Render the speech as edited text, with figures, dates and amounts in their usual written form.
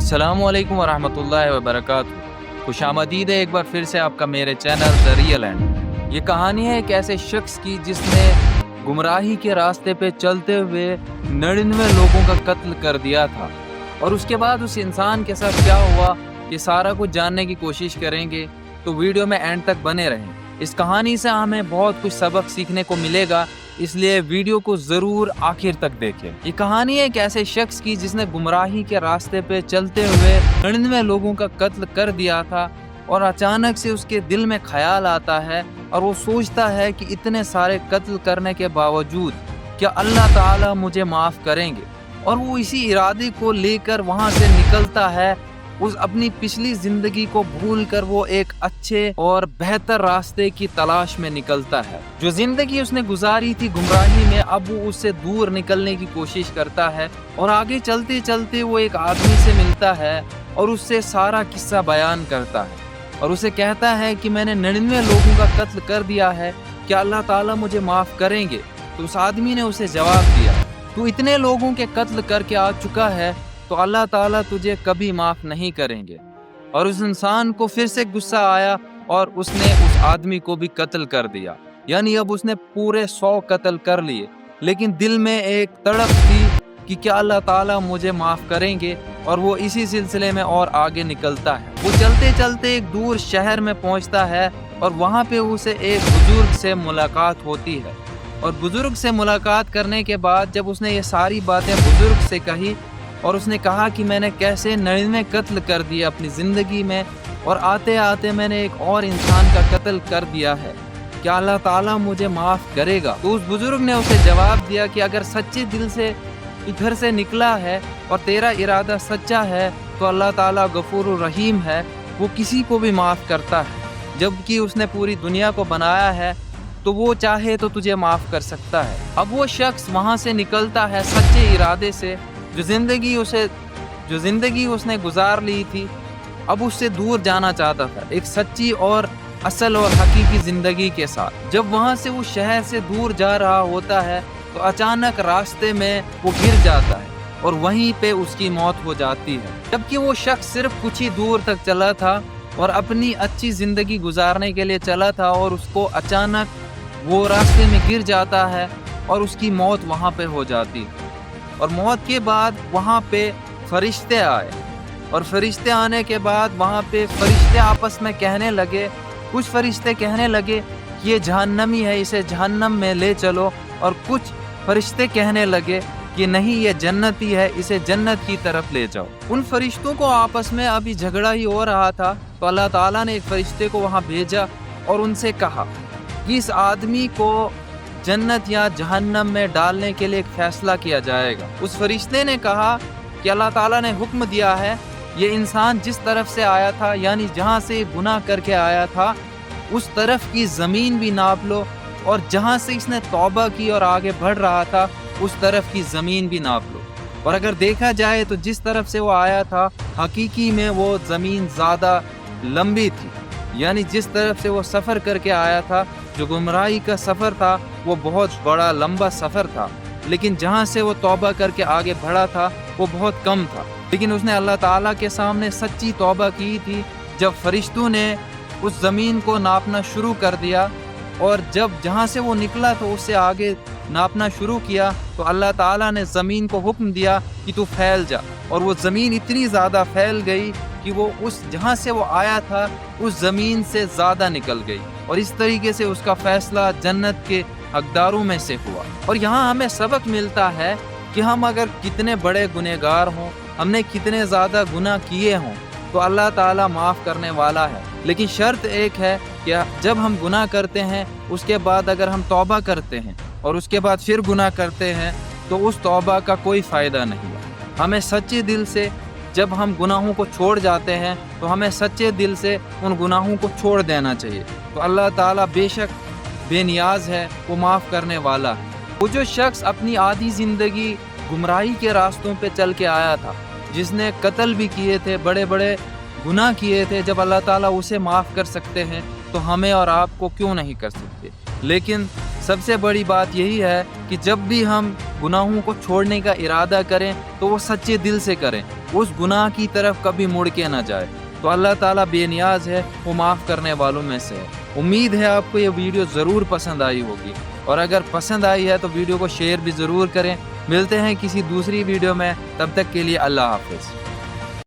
अस्सलामुअलैकुम वरहमतुल्लाहि वबरकातुहू। खुशामदीद है एक बार फिर से आपका मेरे चैनल द रियल एंड। ये कहानी है एक ऐसे शख्स की जिसने गुमराही के रास्ते पे चलते हुए 99 लोगों का कत्ल कर दिया था। और उसके बाद उस इंसान के साथ क्या हुआ ये सारा कुछ जानने की कोशिश करेंगे, तो वीडियो में एंड तक बने रहें। इस कहानी से हमें बहुत कुछ सबक सीखने को मिलेगा, इसलिए वीडियो को ज़रूर आखिर तक देखें। ये कहानी है एक ऐसे शख्स की जिसने गुमराही के रास्ते पे चलते हुए 99 लोगों का कत्ल कर दिया था। और अचानक से उसके दिल में ख्याल आता है और वो सोचता है कि इतने सारे कत्ल करने के बावजूद क्या अल्लाह ताला मुझे माफ़ करेंगे। और वो इसी इरादे को लेकर वहाँ से निकलता है। उस अपनी पिछली ज़िंदगी को भूलकर वो एक अच्छे और बेहतर रास्ते की तलाश में निकलता है। जो ज़िंदगी उसने गुजारी थी गुमराही में, अब वो उससे दूर निकलने की कोशिश करता है। और आगे चलते चलते वो एक आदमी से मिलता है और उससे सारा किस्सा बयान करता है और उसे कहता है कि मैंने 99 लोगों का कत्ल कर दिया है, क्या अल्लाह ताला मुझे माफ़ करेंगे। तो उस आदमी ने उसे जवाब दिया, तू इतने लोगों के कत्ल करके आ चुका है तो अल्लाह ताला तुझे कभी माफ़ नहीं करेंगे। और उस इंसान को फिर से गुस्सा आया और उसने उस आदमी को भी कत्ल कर दिया। यानी अब उसने पूरे 100 कत्ल कर लिए, लेकिन दिल में एक तड़प थी कि क्या अल्लाह ताला मुझे माफ़ करेंगे। और वो इसी सिलसिले में और आगे निकलता है। वो चलते चलते एक दूर शहर में पहुंचता है और वहाँ पे उसे एक बुजुर्ग से मुलाकात होती है। और बुजुर्ग से मुलाकात करने के बाद जब उसने ये सारी बातें बुजुर्ग से कही और उसने कहा कि मैंने कैसे 99 कत्ल कर दिए अपनी ज़िंदगी में और आते आते मैंने एक और इंसान का कत्ल कर दिया है, क्या अल्लाह ताला मुझे माफ़ करेगा। तो उस बुज़ुर्ग ने उसे जवाब दिया कि अगर सच्चे दिल से घर से निकला है और तेरा इरादा सच्चा है तो अल्लाह ताला गफूर रहीम है, वो किसी को भी माफ़ करता है। जबकि उसने पूरी दुनिया को बनाया है तो वो चाहे तो तुझे माफ़ कर सकता है। अब वो शख्स वहाँ से निकलता है सच्चे इरादे से। जो ज़िंदगी उसने गुजार ली थी, अब उससे दूर जाना चाहता था एक सच्ची और असल और हकीकी ज़िंदगी के साथ। जब वहाँ से वो शहर से दूर जा रहा होता है तो अचानक रास्ते में वो गिर जाता है और वहीं पे उसकी मौत हो जाती है। जबकि वो शख्स सिर्फ कुछ ही दूर तक चला था और अपनी अच्छी ज़िंदगी गुजारने के लिए चला था और उसको अचानक वो रास्ते में गिर जाता है और उसकी मौत वहाँ पे हो जाती है। और मौत के बाद वहाँ पे फरिश्ते आए और फरिश्ते आने के बाद वहाँ पे फरिश्ते आपस में कहने लगे, कुछ फरिश्ते कहने लगे कि ये जहन्नमी है, इसे जहन्नम में ले चलो। और कुछ फरिश्ते कहने लगे कि नहीं ये जन्नती है, इसे जन्नत की तरफ ले जाओ। उन फरिश्तों को आपस में अभी झगड़ा ही हो रहा था तो अल्लाह ताला ने एक फरिश्ते को वहाँ भेजा और उनसे कहा कि इस आदमी को जन्नत या जहन्नम में डालने के लिए एक फैसला किया जाएगा। उस फरिश्ते ने कहा कि अल्लाह ताला ने हुक्म दिया है, ये इंसान जिस तरफ से आया था यानी जहाँ से गुनाह करके आया था उस तरफ की ज़मीन भी नाप लो और जहाँ से इसने तौबा की और आगे बढ़ रहा था उस तरफ की ज़मीन भी नाप लो। और अगर देखा जाए तो जिस तरफ से वो आया था हकीकी में वो ज़मीन ज़्यादा लंबी थी, यानी जिस तरफ से वो सफ़र करके आया था, जो गुमराही का सफ़र था वो बहुत बड़ा लंबा सफ़र था, लेकिन जहाँ से वो तौबा करके आगे बढ़ा था वो बहुत कम था। लेकिन उसने अल्लाह ताला के सामने सच्ची तौबा की थी। जब फरिश्तों ने उस ज़मीन को नापना शुरू कर दिया और जब जहाँ से वो निकला तो उससे आगे नापना शुरू किया तो अल्लाह ताला ने ज़मीन को हुक्म दिया कि तू फैल जा। और वो ज़मीन इतनी ज़्यादा फैल गई कि वो उस जहाँ से वो आया था उस ज़मीन से ज़्यादा निकल गई। और इस तरीके से उसका फ़ैसला जन्नत के हकदारों में से हुआ। और यहाँ हमें सबक मिलता है कि हम अगर कितने बड़े गुनहगार हों, हमने कितने ज़्यादा गुनाह किए हों, तो अल्लाह ताला माफ़ करने वाला है। लेकिन शर्त एक है कि जब हम गुनाह करते हैं उसके बाद अगर हम तौबा करते हैं और उसके बाद फिर गुनाह करते हैं तो उस तौबा का कोई फ़ायदा नहीं है। हमें सच्चे दिल से जब हम गुनाहों को छोड़ जाते हैं तो हमें सच्चे दिल से उन गुनाहों को छोड़ देना चाहिए। तो अल्लाह ताला बेशक बेनियाज है, वो माफ़ करने वाला है। वो जो शख्स अपनी आधी ज़िंदगी गुमराही के रास्तों पे चल के आया था, जिसने कत्ल भी किए थे, बड़े बड़े गुनाह किए थे, जब अल्लाह ताला उसे माफ़ कर सकते हैं तो हमें और आपको क्यों नहीं कर सकते। लेकिन सबसे बड़ी बात यही है कि जब भी हम गुनाहों को छोड़ने का इरादा करें तो वो सच्चे दिल से करें। اس گناہ کی طرف کبھی مڑ کے نہ جائے۔ تو اللہ تعالیٰ بے نیاز ہے، وہ معاف کرنے والوں میں سے ہے۔ امید ہے آپ کو یہ ویڈیو ضرور پسند آئی ہوگی، اور اگر پسند آئی ہے تو ویڈیو کو شیئر بھی ضرور کریں۔ ملتے ہیں کسی دوسری ویڈیو میں، تب تک کے لیے اللہ حافظ۔